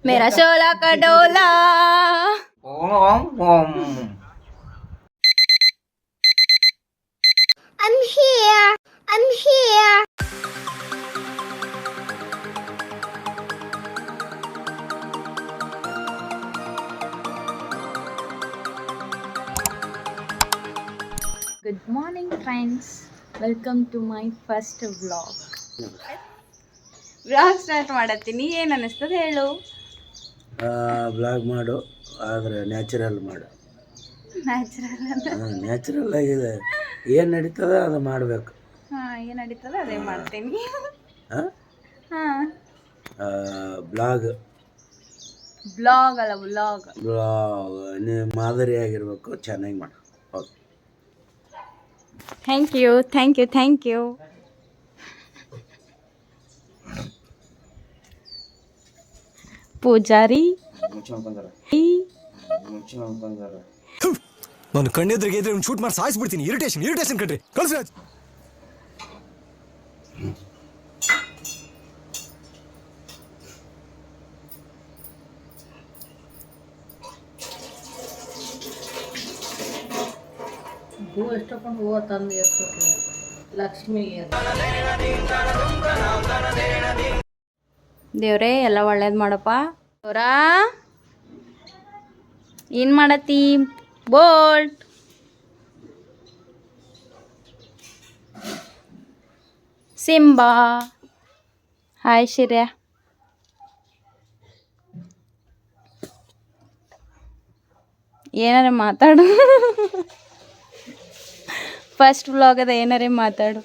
मेरा शोला का डोला. I'm here. I'm here. Good morning, friends. Welcome to my first vlog. Vlog start ಮಾಡತ್ತೀನಿ. ಏನು ಅನ್ನಿಸ್ತದೆ ಹೇಳು. ಬ್ಲಾಗ್ ಮಾಡು, ಆದರೆ ನ್ಯಾಚುರಲ್ ಮಾಡು. ನ್ಯಾಚುರಲ್ ಆಗಿದೆ. ಏನು ನಡೀತದೆ ಅದು ಮಾಡಬೇಕು. ಏನು ನಡೀತದೆ ಅದೇ ಮಾಡ್ತೀನಿ. ಬ್ಲಾಗ್ ಅಲ್ಲ ವ್ಲಾಗ್. ನೀವು ಮಾದರಿಯಾಗಿರ್ಬೇಕು, ಚೆನ್ನಾಗಿ ಮಾಡು. Okay, thank you. ಪೂಜಾರಿ ನಾನು ಕಣ್ಣೆದ್ರಿಗೆ ಇದ್ರೆ ಶೂಟ್ ಮಾಡಿ ಸಾಯಿಸ್ಬಿಡ್ತೀನಿ. ಇರಿಟೇಷನ್ ಕಣ್ರಿ. ಕಳ್ಸಿ ಹೂವು ಎಷ್ಟೊಂದು ಹೂವು ತಂದು ಎಷ್ಟೊಂದು ಲಕ್ಷ್ಮಿಗೆ ದೇವ್ರೇ ಎಲ್ಲ ಒಳ್ಳೇದು ಮಾಡಪ್ಪ. ಅವರಾ ಏನು ಮಾಡತ್ತಿ? Bolt Simba. ಹಾಯ್ ಶಿರ್ಯ. ಏನಾರ ಮಾತಾಡು. ಫಸ್ಟ್ ವ್ಲಾಗ್ ಅದ, ಏನಾರೇ ಮಾತಾಡು.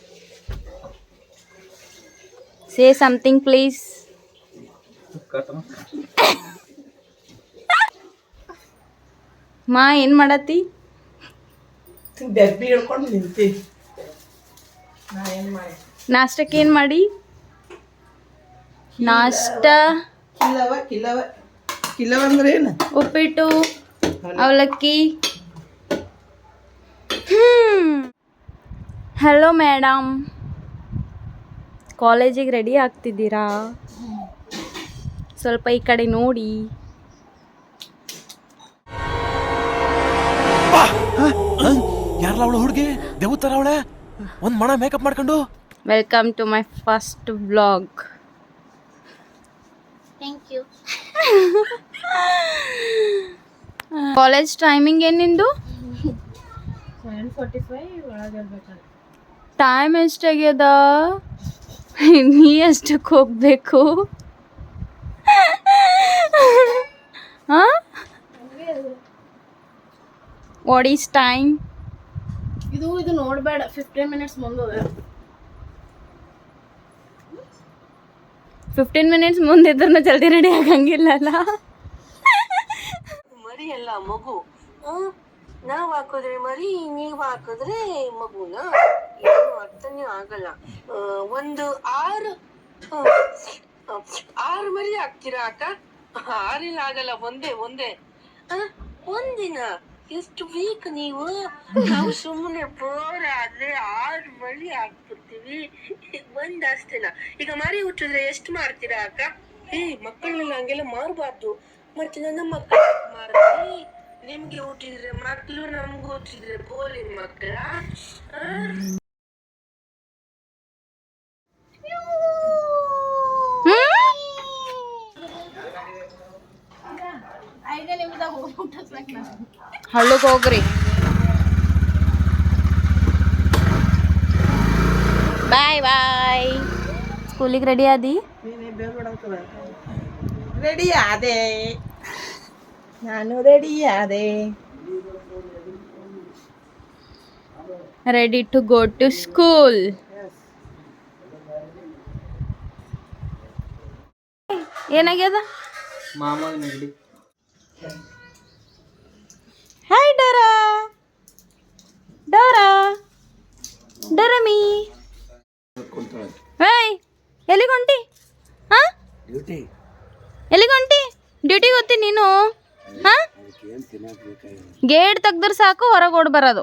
Say something please. ಮಾ ಏನು ಮಾಡತ್ತಿ? ಡಬ್ಬಿ ಹಿಡ್ಕೊಂಡು ನಿಂತಿ. ನಾ ಏನು ಮಾಡಿ ನಾಷ್ಟಕ್ಕೆ ಏನು ಮಾಡಿ? ನಾಷ್ಟ ಕಿಲವ ಅಂದ್ರೆ ಏನು? ಉಪ್ಪಿಟ್ಟು, ಅವಲಕ್ಕಿ. ಹಲೋ ಮೇಡಮ್, ಕಾಲೇಜಿಗೆ ರೆಡಿ ಆಗ್ತಿದ್ದೀರಾ? ಸ್ವಲ್ಪ ಈ ಕಡೆ ನೋಡಿ. ಯಾರಲ್ಲ ಅವಳು ಹುಡುಗಿ? ದೇವತರ ಅವಳೆ, ಒಂದ್ ಮಣ ಮೇಕಪ್ ಮಾಡ್ಕೊಂಡು. Welcome to my first vlog. Thank you. College timing ಏನು ನಿಂದು? 7:45 ಒಳಗಿರ್ಬೇಕು. ಟೈಮ್ ಎಷ್ಟಾಗ್ಯದ? ನೀ ಎಷ್ಟಕ್ಕೆ ಹೋಗ್ಬೇಕು? What is time? ಇದು ನೋಡಬೇಡ, 15 ಮಿನಿಟ್ಸ್ ಮುಂದೆ. 15 ಮಿನಿಟ್ಸ್ ಮುಂದಿದ್ರೂ ಜಲ್ದಿ ರೆಡಿ ಆಗಂಗಿಲ್ಲಲ್ಲ. ಮರಿ ಅಲ್ಲ ಮಗು. ನಾವ್ ಹಾಕಿದ್ರೆ ಮರಿ, ನೀವ್ ಹಾಕಿದ್ರೆ ಮಗುನ. ಏನು ಅರ್ಥನೇ ಆಗಲ್ಲ. ಒಂದು 6 ಮರಿ ಹಾಕ್ತೀರಾ ಅಕ್ಕ? 6 ಆಗಲ್ಲ, ಒಂದೇ ಒಂದಿನ. ಎಷ್ಟು ವೀಕ್ ನೀವು. ನಾವು ಸುಮ್ಮನೆ ಬೋರ್ ಆದ್ರೆ 6 ಮರಿ ಹಾಕ್ಬಿಡ್ತೀವಿ. ಒಂದಷ್ಟೇನ? ಈಗ ಮರಿ ಹುಟ್ಟಿದ್ರೆ ಎಷ್ಟು ಮಾರ್ತೀರಾ ಅಕ್ಕ? ಮಕ್ಕಳನ್ನೆಲ್ಲ ಹಂಗೆಲ್ಲ ಮಾರಬಾರ್ದು. ಮತ್ತೆ ನನ್ನ ಮಕ್ಕಳು ಮಾರ್ತೀವಿ. ನಿಮ್ಗೆ ಹುಟ್ಟಿದ್ರೆ ಮಕ್ಕಳು, ನಮ್ಗೆ ಹುಟ್ಟಿದ್ರೆ ಬೋಲಿ ಮಕ್ಕಳ. ಹಳ್ಳಕ್ಕೆ ಹೋಗ್ರಿ. ಬಾಯ್. ಸ್ಕೂಲಿಗೆ ರೆಡಿ ಆದಿ? ರೆಡಿ ಆದೆ, ನಾನು ರೆಡಿ ಆದೆ. Ready to go to school. ಏನಾಗ್ಯದ? ಹಾಯ್ ಡರಮಿ. ಹೇಯ್, ಎಲ್ಲಿಗೆ ಹೊಂಟಿ? ಎಲ್ಲಿಗೆ ಹೊಂಟಿ? ಡ್ಯೂಟಿಗೆ ಹೋಗ್ತಿ ನೀನು? ಗೇಟ್ ತೆಗ್ದ್ರೆ ಸಾಕು, ಹೊರಗೆ ಓಡ್ ಬರೋದು.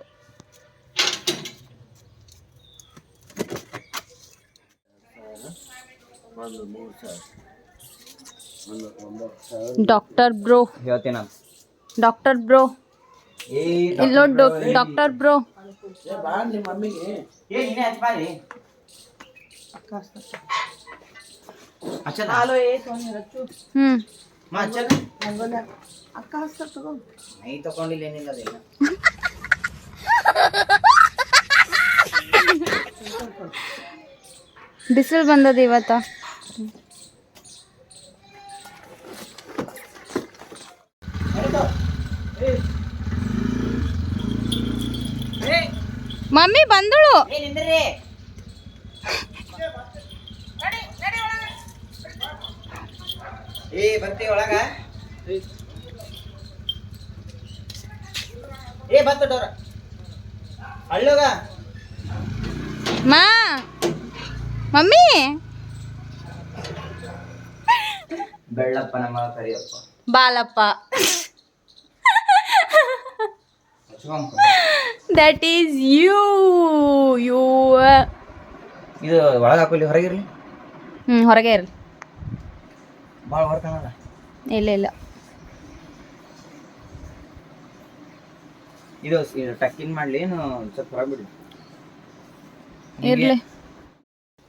ಡಾಕ್ಟರ್ ಬ್ರೋ, ಹೇಳ್ತೀನಿ ಡಾಕ್ಟರ್ ಬ್ರೋ, ಏ ಇಲ್ಲೋ ಡಾಕ್ಟರ್ ಬ್ರೋ. ಬಾ ನಿಮ್ಮ ಮಮ್ಮಿಗೆ ಏ ನೀನೇ ಹಚ್ಚ ಬಾರಿ ಅಚ್ಚನ ಮಾ ಅಚ್ಚನ ನೈ ತಗೊಂಡಿಲ್ಲ ಏನಿಲ್ಲ ಅದೇನ ಬಿಸಿಲು ಬಂದದ ಇವತ್ತ. ಮಮ್ಮಿ ಬಂದಳು. ಏ ಬರ್ತಿ ಒಳಗ ಏ ಬತ್ತ ಡೋರ ಅಳ್ಳೋಗ ಮಾ ಮಮ್ಮಿ ಬೆಳ್ಳಪ್ಪ ನಮ್ಮ Kariyappa Balappa. That is you. ಇದು ಒಳಗ ಹಾಕೊಲ್ಲಿ ಹೊರಗಿರ್ಲಿ ಹೊರಗೆ ಇರಲಿ. ಭಾಳ ಹೊರಕನಲ್ಲ ಇಲ್ಲ ಇದು ಟಕ್ಕಿನ್ ಮಾಡ್ಲಿ ಏನು ಸ್ವಲ್ಪ ಹೊರಬಿಡಿ ಇರ್ಲಿ.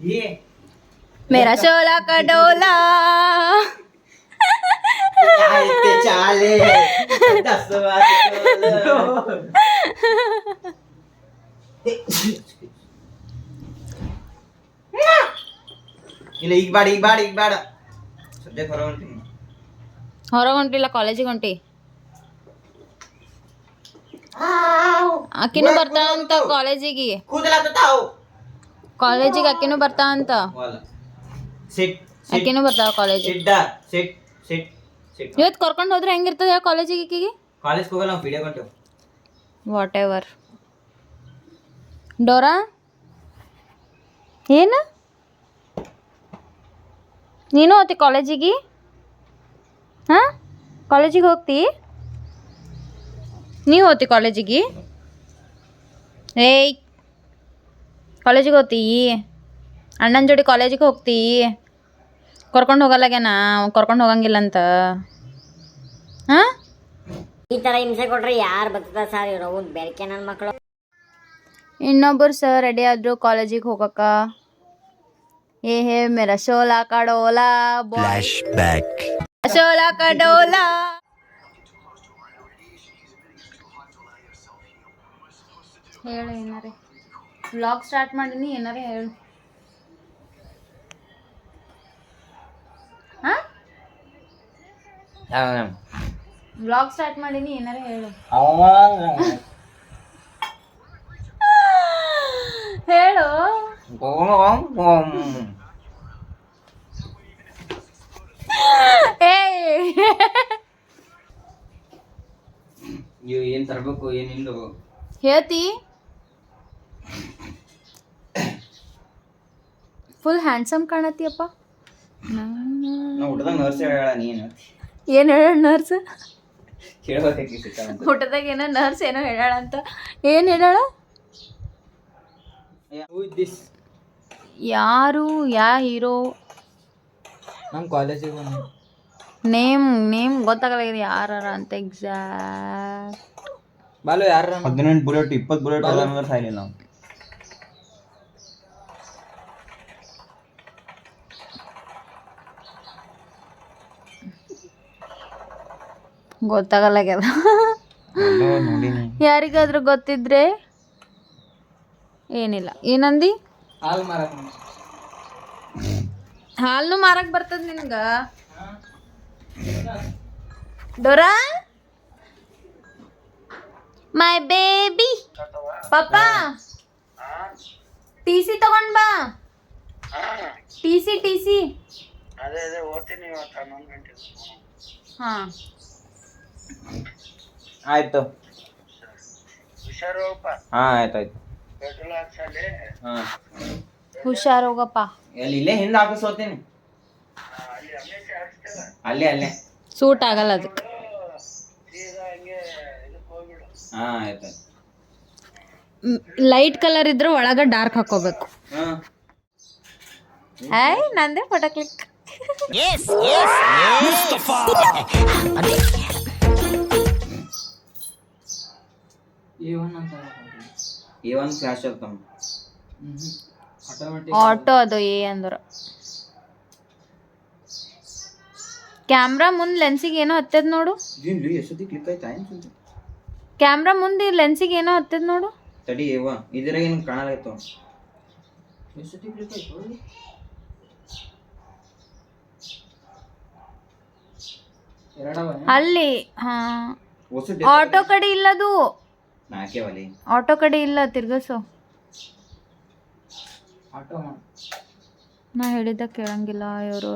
ಏ ಮೇರಾ ಶೋಲಾ ಕಾ ಡೋಲಾ. चालते चाले 10 बात ಇಲ್ಲ ಈಗ ಬಾಡ ಸದ್ಯಕ್ಕೆ ಹೊರ ಹೊಂಟೀನಿ. ಹೊರಗೆ ಹೊಂಟಿಲ್ಲ, ಕಾಲೇಜಿಗೆ ಹೊಂಟಿ. ಅಕ್ಕಿನೂ ಬರ್ತಾಳಂತ ಕಾಲೇಜಿಗೆ. ಕಾಲೇಜಿಗೆ ಅಕ್ಕಿನೂ ಬರ್ತಾಳಂತ. ಸಿಟ್ ಅಕ್ಕಿನೂ ಬರ್ತಾವ ಕಾಲೇಜಿಗೆ. ಸಿಟ್ ಸಿಟ್ ಸಿಟ್ ಇವತ್ತು ಕರ್ಕೊಂಡು ಹೋದ್ರೆ ಹೆಂಗಿರ್ತದೆ ಕಾಲೇಜಿಗೆ ಈಕಿಗೆ? ಕಾಲೇಜ್ಗೆ ಹೋಗಲ್ಲ ನಾವು ವಿಡಿಯೋ ಕೊಂಟೇವು. Whatever. ಡೋರಾ ಏನು ನೀನು ಹೋಗ್ತಿ ಕಾಲೇಜಿಗೆ? ಹಾಂ, ಕಾಲೇಜಿಗೆ ಹೋಗ್ತಿ? ನೀವು ಹೋಗ್ತಿ ಕಾಲೇಜಿಗೆ? ಏಯ್, ಕಾಲೇಜಿಗೆ ಹೋಗ್ತಿ? ಅಣ್ಣನ ಜೋಡಿ ಕಾಲೇಜಿಗೆ ಹೋಗ್ತಿ? ಕರ್ಕೊಂಡು ಹೋಗಲ್ಲಾಗ್ಯಾನ, ಕರ್ಕೊಂಡು ಹೋಗಂಗಿಲ್ಲ ಅಂತ. ಹಾಂ, ಈ ಥರ ಹಿಂಸೆ ಕೊಟ್ರೆ ಯಾರು ಬರ್ತದ ಸರ್? ಇವ್ರು ಬೆಳಕೆ ನನ್ನ ಮಕ್ಕಳು. ಇನ್ನೊಬ್ಬರು ಸರ್ ರೆಡಿ ಆದ್ರು ಕಾಲೇಜಿಗೆ ಹೋಗಕ್ಕ. ಏ ಹೇ ಮೇರಾ ಶೋಲಾ ಕಾ ಡೋಲಾ ಫ್ಲಾಶ್ ಬ್ಯಾಕ್. ಶೋಲಾ ಕಾ ಡೋಲಾ. ಹೇಳು ಏನಾರೆ. ವ್ಲಾಗ್ ಸ್ಟಾರ್ಟ್ ಮಾಡೀನಿ, ಏನಾರೆ ಹೇಳು. ಹಾಂ, ವ್ಲಾಗ್ ಸ್ಟಾರ್ಟ್ ಮಾಡೀನಿ, ಏನಾರೆ ಹೇಳು. ಹೇಳು. ಏನ್ ತರಬೇಕು ಏನಿಲ್ಲ ಹೇಳ್ತಿ. ಫುಲ್ ಹ್ಯಾಂಡ್ಸಮ್ ಕಾಣತ್ತಿಯಪ್ಪ. ಊಟದಾಗ ನರ್ಸ್ ಹೇಳ ನೀನು ಏನು ಹೇಳ ನರ್ಸ್? ಕೇಳ್ಬೇಕು ಊಟದಾಗ ಏನೋ ನರ್ಸ್ ಏನೋ ಹೇಳಾಳ ಅಂತ. ಏನು ಹೇಳಾಳ? ಯಾರು? ಯಾ ಹೀರೋ? ನಮ್ಮ ಕಾಲೇಜಿಗೆ ಬಂದು ನೇಮ್ ಗೊತ್ತಾಗಲ್ಲ ಯಾರ ಅಂತ ಎಕ್ಸಾಕ್ಟ್. ಬಾಲು ಯಾರ 18 ಬುಲೆಟ್ 20 ಬುಲೆಟ್ ಎಲ್ಲ ಅಂದ್ರೆ ಸಾಯ್ಲಿಲ್ಲ ನಾವು. ಗೊತ್ತಾಗಲ್ಲಾಗ್ಯದ. ಯಾರಿಗಾದ್ರೂ ಗೊತ್ತಿದ್ರೆ ಏನಿಲ್ಲ. ಏನಂದಿ? ಹಾಲ್ನು ಮಾರಕ್ ಬರ್ತದ ನಿನ್ಗ? Dora my baby. ಪಾಪ ಟಿಸಿ ತಗೊಂಡ್ ಬಾ. ಟಿಸಿ ಅದೇ ಓದ್ತೀನಿ ಇವತ್ತು 11 ಗಂಟೆಗೆ. ಹಾ ಆಯ್ತು, ಹುಷಾರಪ್ಪ. ಹಾ ಆಯ್ತಾಯ್ತು. ಪೆಟ್ರೋಲ್ ಹಾಕ್ಸಲ್ಲಿ. ಹಾ ಹುಷಾರ್ ಹೋಗಪ್ಪ. ಎಲ್ಲಿ ಇಲ್ಲೇ ಹಿಂದೆ ಆಫೀಸ್ ಹೋಗ್ತೀನಿ. ಅಲ್ಲಿ ಅಮೇಶ್ ಹಾಕ್ಸ್ತೇವೆ. ಅಲ್ಲೇ ಸೂಟ್ ಆಗಲ್ಲ ಅದು. ಸೀದಾ ಹಂಗೆ ಇದಕ್ಕೆ ಹೋಗ್ಬಿಡು. ಹಾ ಆಯ್ತಾಯ್ತು. ಲೈಟ್ ಕಲರ್ ಇದ್ರೆ ಒಳಗ ಡಾರ್ಕ್ ಹಾಕೋಬೇಕು. ಹಾ ಆಯ್ ನಂದೇ ಫೋಟೋ ಕ್ಲಿಕ್. A1 ಕ್ರಾಶ್ ಆಗ್ತಾವ. ಆಟೋ ಅದು ಏ ಅಂದ್ರ ಕ್ಯಾಮ್ರಾ ಮುಂದ್ ಲೆನ್ಸಿಗೆ ಏನೋ ಹತ್ತದ ನೋಡು. ಇದೇನ್ಲಿ ಎಷ್ಟೊತ್ತಿ ಕ್ಲಿಕ್ ಆಯ್ತಾ ಏನು? ಕ್ಯಾಮ್ರಾ ಮುಂದೆ ಲೆನ್ಸಿಗೆ ಏನೋ ಹತ್ತದ ನೋಡು. ತಡಿ ಏವ ಇದ್ರಾಗ ಏನು ಕಾಣಲಾಯ್ತು. ಅಲ್ಲಿ ಹಾ ಆಟೋ ಕಡೆ ಇಲ್ಲದು. ನಾಕೇವಲ್ಲಿ ಆಟೋ ಕಡೆ ಇಲ್ಲ, ತಿರ್ಗಸು. ನಾ ಹೇಳಿದ್ದ ಕೇಳಂಗಿಲ್ಲ ಇವರು.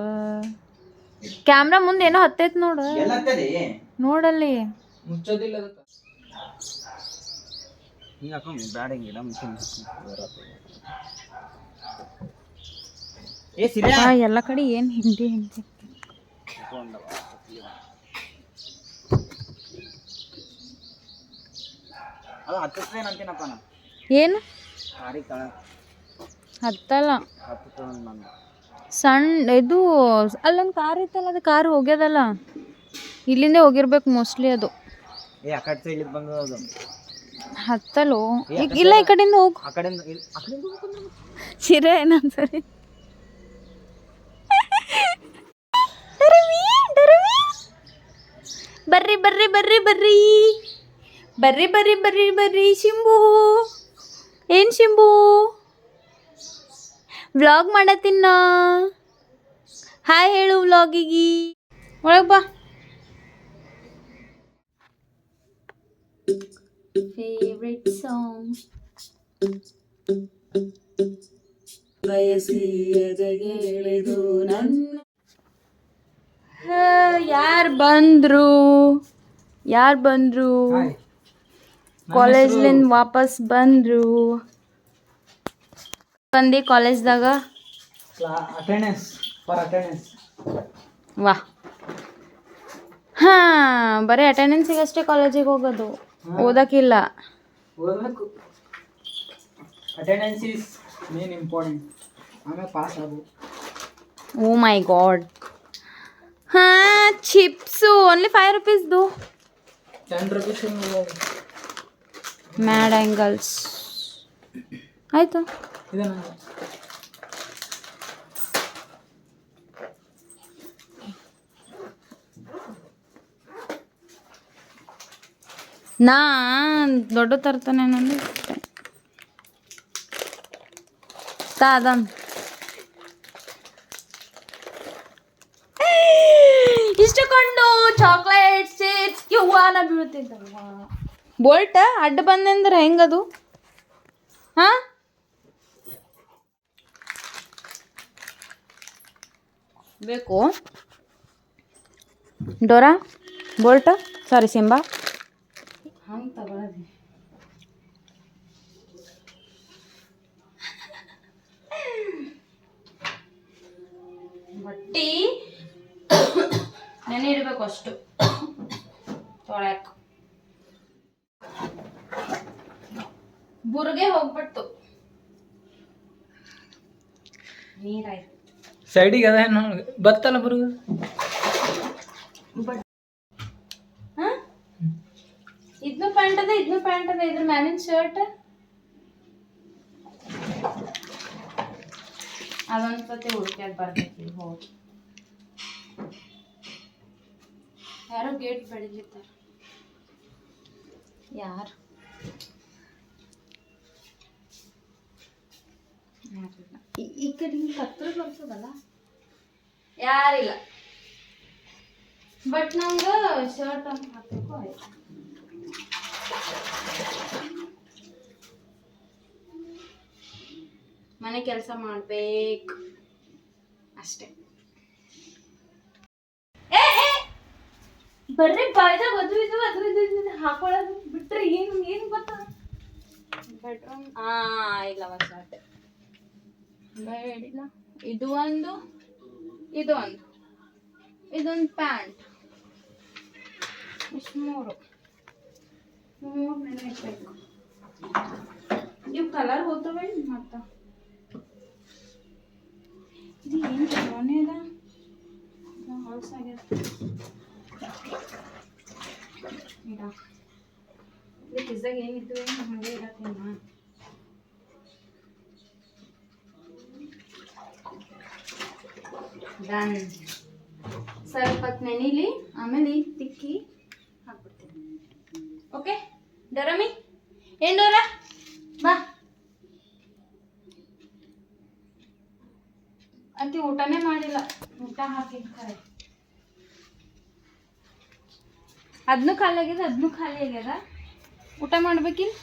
ಕ್ಯಾಮ್ರಾ ಮುಂದೆ ಏನೋ ಹತ್ತೈತ್ ನೋಡು. ಎಲ್ಲ ಹತ್ತದಿ ನೋಡಲ್ಲಿ ಮುಚ್ಚೋದಿಲ್ಲ. ಹಿಂಗೆ ಹಾಕೊಂಡು ಬ್ಯಾಡ ಹಿಂಗಿಲ್ಲ ಏ ಸಿರಿಯಾ ಎಲ್ಲ ಕಡೆ ಏನ್ ಹಿಂದಿ ಹಿಂದಿ. ಅದು ಹತ್ತಿಸ್ತೇನೆ ಅಂತೀನಪ್ಪ ನಾ. ಏನು ಕಾರಿಗೆ ತಳ ಹತ್ತಲ್ಲ. ಹತ್ತು ನಾನು ಸಣ್ಣ ಇದು ಅಲ್ಲೊಂದು ಕಾರ್ ಇತ್ತಲ್ಲ, ಅದು ಕಾರ್ ಹೋಗ್ಯದಲ್ಲ, ಇಲ್ಲಿಂದ ಹೋಗಿರ್ಬೇಕು ಮೋಸ್ಟ್ಲಿ ಅದು. ಏ ಆ ಕಡೆ ಸೈಡ್ ಬಂದು ಅದು ಹತ್ತಲು ಇಲ್ಲ, ಈ ಕಡೆಯಿಂದ ಹೋಗು. ಆ ಕಡೆಯಿಂದ ಶಿರೆ ಏನಂತಾರೆ ಬರ್ರಿ ಬರ್ರಿ ಬರ್ರಿ ಬರ್ರಿ ಬರ್ರಿ ಬರ್ರಿ ಬರ್ರಿ ಬರ್ರಿ. ಶಿಂಬು ಏನ್ ಶಿಂಬು ವ್ಲಾಗ್ ಮಾಡತ್ತಿನ್ನ. ಹಾಯ್ ಹೇಳು ವ್ಲಾಗಿಗಿ. ಒಳಗೆ ಬಾ. ಫೇವ್ರೆಟ್ ಸಾಂಗ್ ಯಾರು ಬಂದ್ರು ಕಾಲೇಜ್ಲಿಂದ ವಾಪಸ್ ಬಂದ್ರು. ಬಂದು ಕಾಲೇಜ್ದಾಗ ಅಟೆಂಡೆನ್ಸ್ ಫಾರ್ ಅಟೆಂಡೆನ್ಸ್. ವಾ ಹಾಂ, ಬರೀ ಅಟೆಂಡೆನ್ಸಿಗೆ ಅಷ್ಟೇ ಕಾಲೇಜಿಗೆ ಹೋಗೋದು, ಓದಕ್ಕಿಲ್ಲ. ಓದಬೇಕು. Attendance is main important. ಆಮೇಲೆ ಪಾಸ್ ಆಗಬೇಕು. ಓ ಮೈ ಗಾಡ್. ಹಾಂ, chips only 5 ರೂಪೀಸ್ದು. 10 rupees mad angles ಆಯಿತು. ಇದನ್ನ ನಾ ದೊಡ್ಡ ತರ್ತಾನೆ ನಾನು ಅದನ್ ಇಷ್ಟಕೊಂಡು ಚಾಕ್ಲೇಟ್ ಚಿಪ್ಸ್ ಯವ್ವಾನ ಬೀಳ್ತಿದ್ದಲ್ವ. ಬೋಲ್ಟ ಅಡ್ಡ ಬಂದಂದ್ರೆ ಹೆಂಗದು? ಹಾ, ಬೇಕು ಡೋರಾ ಬೋಲ್ಟ ಸಾರಿ ಸಿಂಬಾ ಹಂಗೆ ತಗೊಳ್ಳೋದು. ಬಟ್ಟಿ ನೆನೆ ಇಡಬೇಕು ಅಷ್ಟು ತೊಳ್ಯಾಕ. ಬುರ್ಗೆ ಹೋಗ್ಬಿಟ್ಟು ನೀರಾಯ್ತು. ಸೈಡಿಗೆ ಅದ ಬತ್ತಲ್ಲ ಬರುದು. ಇದನ್ನು ಪ್ಯಾಂಟ್ ಅದ, ಇದನ್ನು ಪ್ಯಾಂಟ್ ಅದ, ಇದ್ರ ಮ್ಯಾಲಿನ ಶರ್ಟ್ ಅದೊಂದು ಸತಿ ಹುಡುಕ್ಯಾಕ ಬರ್ತೈತಿ. ಹೋಗಿ ಯಾರೋ ಗೇಟ್ ಬೆಳಿಲಿತ್ತಾರ. ಯಾರು ಈ ಕಡೆ ಹಿಂಗೆ ಹತ್ರ ಬರ್ತದಲ್ಲ, ಯಾರಿಲ್ಲ. ಬಟ್ ನಂಗೆ ಶರ್ಟ್ ಅಂತ ಹಾಕಬೇಕು ಆಯ್ತು. ಮನೆ ಕೆಲಸ ಮಾಡ್ಬೇಕು ಅಷ್ಟೇ. ಬರ್ರಿ ಬಾಯ್ದಾಗ ಅದು ಇದು ಹಾಕೊಳ್ಳೋದು ಬಿಟ್ರೆ ಏನು ಬರ್ತದ. ಬೆಡ್ರೂಮ್ ಇಲ್ಲ ಹೊಸಾಟೆ ಬೇಡಿಲ್ಲ. ಇದು ಒಂದು, ಇದೊಂದು ಪ್ಯಾಂಟ್, ಇಷ್ಟು ಮೂರು ನೆನಬೇಕು. ಇವು ಕಲರ್ ಹೋಗ್ತವೆ. ಮತ್ತು ಇದು ಏನು ಚಲೋನೇ ಅದ. ಪಿಜ್ಜಾಗ ಏನಿತ್ತು ಹಾಗೆ ಇರತ್ತೇನ. ಡನ್. ಸ್ವಲ್ಪ ಹೊತ್ತು ನೆನೀಲಿ, ಆಮೇಲೆ ತಿಕ್ಕಿ ಹಾಕ್ಬಿಡ್ತೀನಿ. ಓಕೆ ಡೋರಮಿ, ಏನ್ ಡೋರ ಬಾ. ಅಂತಿ ಊಟನೇ ಮಾಡಿಲ್ಲ, ಊಟ ಹಾಕಿದ್ ಖರೆ. ಅದನ್ನೂ ಖಾಲಿ ಆಗ್ಯದ, ಅದನ್ನೂ ಖಾಲಿ ಆಗ್ಯದ. ಊಟ ಮಾಡ್ಬೇಕಿಲ್ಲ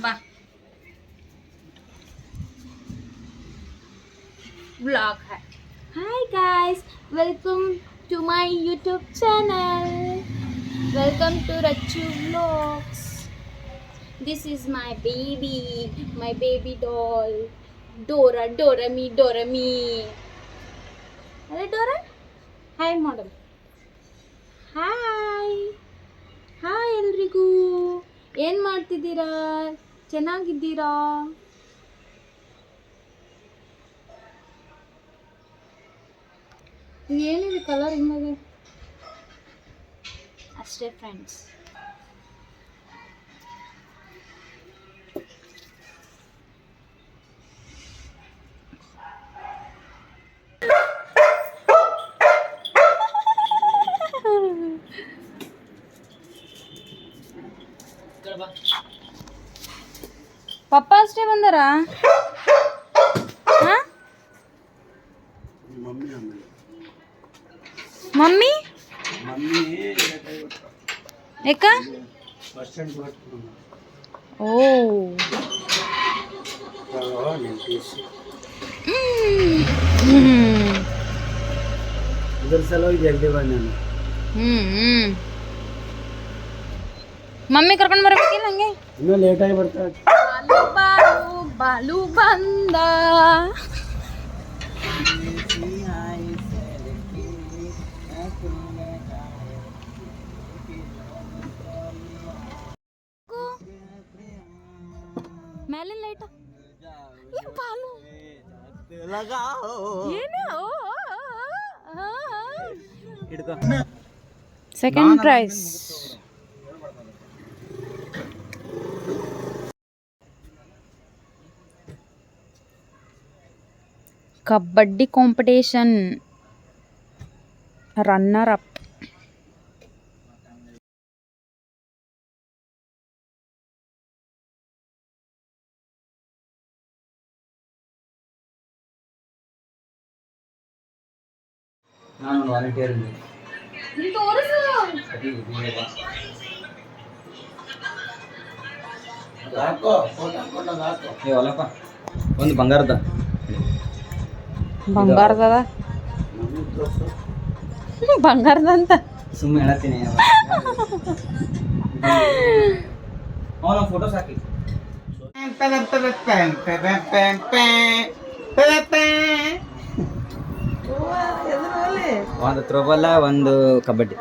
ಬಾ. व्लॉग है. Hi guys, welcome to my YouTube channel. Welcome to Rachu Vlogs. This is my baby doll, Dorami. Hello Dora. Hi model. Hi ಎಲ್ರಿಗೂ. ಏನು ಮಾಡ್ತಿದ್ದೀರಾ? ಚೆನ್ನಾಗಿದ್ದೀರಾ? ಏನಿದೆ ಕಲರ್ ಹಿಂಗಾಗಿ ಅಷ್ಟೇ ಫ್ರೆಂಡ್ಸ್. ಪಪ್ಪ ಅಷ್ಟೇ ಬಂದಾರ? ಮಮ್ಮಿ ಯಾಕ? ಓ ಇದ್ರ ಸಲುವಾಗಿ ಜಲ್ದಿ ಬಂದ ನಾನು. ಮಮ್ಮಿ ಕರ್ಕೊಂಡು ಬರ್ಬೇಕಿಲ್ಲ ಹಂಗೆ? ಇನ್ನೂ ಲೇಟಾಗಿ ಬರ್ತಾ. ಬಾಲು ಬಂದ. ಮೇಲಿನ ಲೈಟ್ ಬಾಲು ಏನು? Second prize. Kabaddi competition runner up. ನಾನು ವಾಲಂಟಿಯರ್ ಹೊಲಪ್ಪ ಒಂದು ಬಂಗಾರದ ಬಂಗಾರದಂತ ಸುಮ್ಮನೆ ಹೇಳತ್ತೀನಿ. ಅವನ ಫೋಟೋಸ್ ಹಾಕಿ. ಒಂದು ಥ್ರೋಬಾಲ್, ಒಂದು ಕಬಡ್ಡಿ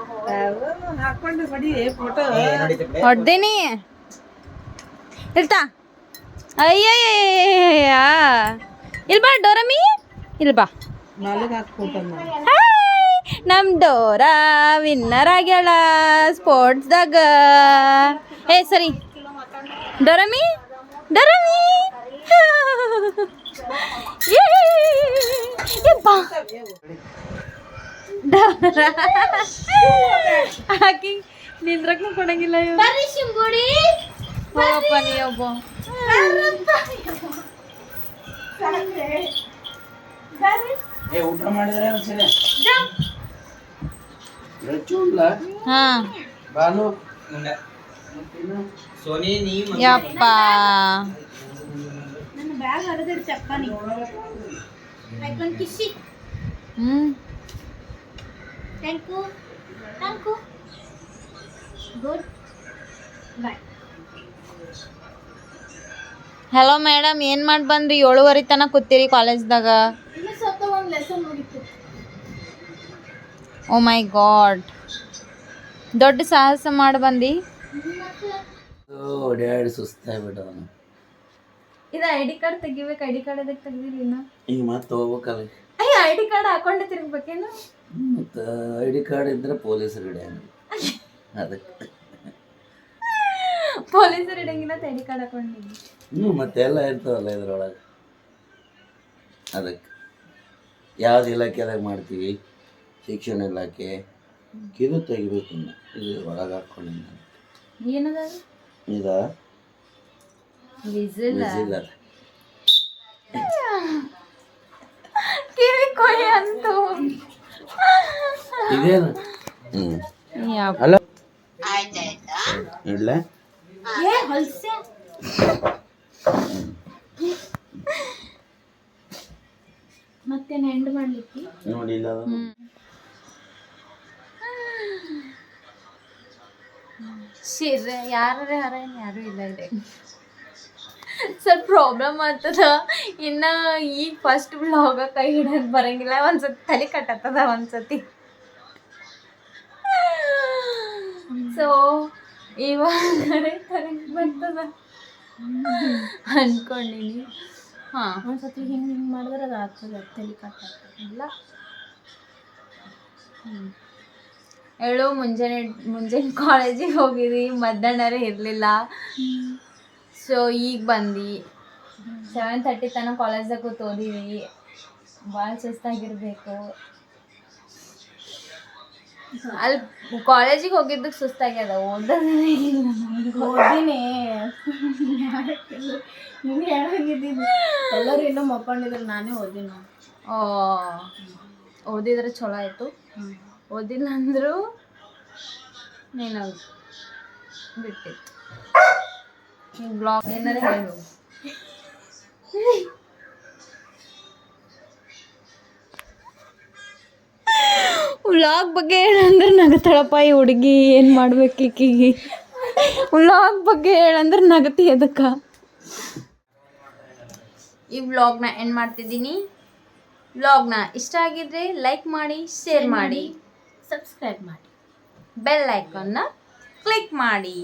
ಹೊಡ್ದೇನಿ ಇಲ್ತಾ. ಅಯ್ಯಯ್ಯ ಇಲ್ ಬಾ ಡೋರಮಿ, ಇಲ್ ಬಾ. ನಮ್ ಡೋರಾ ವಿನ್ನರ್ ಆಗ್ಯಾಳ ಸ್ಪೋರ್ಟ್ಸ್ದಾಗ. ಏ ಸರಿ ಡೋರಮಿ ಹಾಕಿ ನಿಂದ್ರಕ್ನು ಕೊಡಂಗಿಲ್ಲ. ಹೋಗಪ್ಪ ನೀ ಒಬ್ಬ. ಊಟ ಮಾಡಿದ್ರೆ ಹಾ ಬಾನು ಸೋನಿ ನೀ ಯಪ್ಪ ಹಲೋ ಮೇಡಮ್, ಏನು ಮಾಡಿ ಬಂದ್ರಿ? 7:30 ತನಕ ಕೂತೀರಿ ಕಾಲೇಜ್ದಾಗ. ಓ ಮೈ ಗಾಡ್, ದೊಡ್ಡ ಸಾಹಸ ಮಾಡಿ ಬಂದು. ಓಡಾಡಿ ಸುಸ್ತಾಗ್ಬಿಟ್ಟವನು. ಇದು ID ಕಾರ್ಡ್ ತೆಗಿಬೇಕು. ID ಕಾರ್ಡ್ ಅದಕ್ಕೆ ತೆಗ್ದಿಲ್ಲ ಇನ್ನು. ಈಗ ಮತ್ತೆ ಹೋಗ್ಬೇಕಲ್ಲ. ಐ ಡಿ ಕಾರ್ಡ್ ಹಾಕೊಂಡೆ ತಿರುಗ್ಬೇಕೇನು? ಮತ್ತು ಐ ಡಿ ಕಾರ್ಡ್ ಇದ್ರೆ ಪೊಲೀಸರು ಹಿಡಿಯಂಗ ಅದಕ್ಕೆ. ಪೊಲೀಸರು ಹಿಡಂಗಿಲ್ಲ ಐ ಡಿ ಕಾರ್ಡ್ ಹಾಕೊಂಡಿದ್ವಿ. ಮತ್ತೆಲ್ಲ ಇರ್ತಾವಲ್ಲ ಇದ್ರೊಳಗೆ. ಅದಕ್ಕೆ ಯಾವ್ದು ಇಲಾಖೆದಾಗ ಮಾಡ್ತೀವಿ, ಶಿಕ್ಷಣ ಇಲಾಖೆ ಇದು ತೆಗಿಬೇಕು. ಇದು ಒಳಗೆ ಹಾಕ್ಕೊಂಡಿದ್ದ ಏನದ ಇದಾ ವಿಸಿಲ್ ವಿಸಿಲರ್. ಕಿವಿ ಕೊಯ್ ಅಂತು. ಇದೇನು? ಹಲೋ ಇಡ್ಲ ಮತ್ತೇನು ಎಂಡ್ ಮಾಡ್ಲಿಕ್ಕೆ ನೋಡಿಲ್ಲ. ಶಿರ್ರೆ ಯಾರೇ ಯಾರೇನು ಯಾರೂ ಇಲ್ಲ ಇದೆ. ಸ್ವಲ್ಪ ಪ್ರಾಬ್ಲಮ್ ಆಗ್ತದ. ಇನ್ನು ಈಗ ಫಸ್ಟ್ ಬ್ಲಾಗ ಕೈ ಹಿಡಿಯೋದು ಬರಂಗಿಲ್ಲ. ಒಂದ್ಸತಿ ತಲೆ ಕಟ್ಟತ್ತದ ಒಂದ್ಸತಿ. ಸೊ ಇವಾಗ ಕರೆಕ್ಟ್ ಬರ್ತದ ಅನ್ಕೊಂಡಿನಿ. ಹಾಂ, ಒಂದ್ಸತಿ ಹಿಂಗೆ ಮಾಡಿದ್ರೆ ಅದು ಆಗ್ತದೆ, ತಲೆ ಕಟ್ಟಾಗ್ತದೆ. ಹೇಳು ಮುಂಜಾನೆ ಕಾಲೇಜಿಗೆ ಹೋಗಿದ್ವಿ, ಮಧ್ಯಾಹ್ನರೇ ಇರಲಿಲ್ಲ. ಸೊ ಈಗ ಬಂದು 7:30 ತನಕ ಕಾಲೇಜ್ದಾಗ ಕೂತು ಓದಿವಿ. ಭಾಳ ಸುಸ್ತಾಗಿರ್ಬೇಕು. ಅಲ್ಲಿ ಕಾಲೇಜಿಗೆ ಹೋಗಿದ್ದಕ್ಕೆ ಸುಸ್ತಾಗ್ಯದ, ಓದೋದೇ ಇಲ್ಲ. ಓದಿನಿ ನಿಮ್ಗೆ ಹೇಳಂಗಿದ್ದೀನಿ. ಎಲ್ಲರೂ ಇನ್ನೂ ಮಕ್ಕೊಂಡಿದ್ರು, ನಾನೇ ಓದಿನ. ಓದಿದ್ರೆ ಚಲೋ ಆಯಿತು. ಓದಿಲ್ಲ ಅಂದರೂ ನೀನು ಬಿಟ್ಟಿತ್ತು. ನೀವು ಬ್ಲಾಗ್ ಏನಾರ ಹೇಳು. ವ್ಲಾಗ್ ಬಗ್ಗೆ ಹೇಳಂದ್ರೆ ನಗತಾಳಪ್ಪ ಈ ಹುಡುಗಿ. ಏನು ಮಾಡ್ಬೇಕು ಈಕಿಗೆ? ವ್ಲಾಗ್ ಬಗ್ಗೆ ಹೇಳಂದ್ರೆ ನಗತಿ ಅದಕ್ಕೆ. ಈ ವ್ಲಾಗ್ನ ಎಂಡ್ ಮಾಡ್ತಿದ್ದೀನಿ. ವ್ಲಾಗ್ನ ಇಷ್ಟ ಆಗಿದ್ರೆ ಲೈಕ್ ಮಾಡಿ, ಶೇರ್ ಮಾಡಿ, ಸಬ್ಸ್ಕ್ರೈಬ್ ಮಾಡಿ, ಬೆಲ್ ಐಕಾನ್ನ ಕ್ಲಿಕ್ ಮಾಡಿ.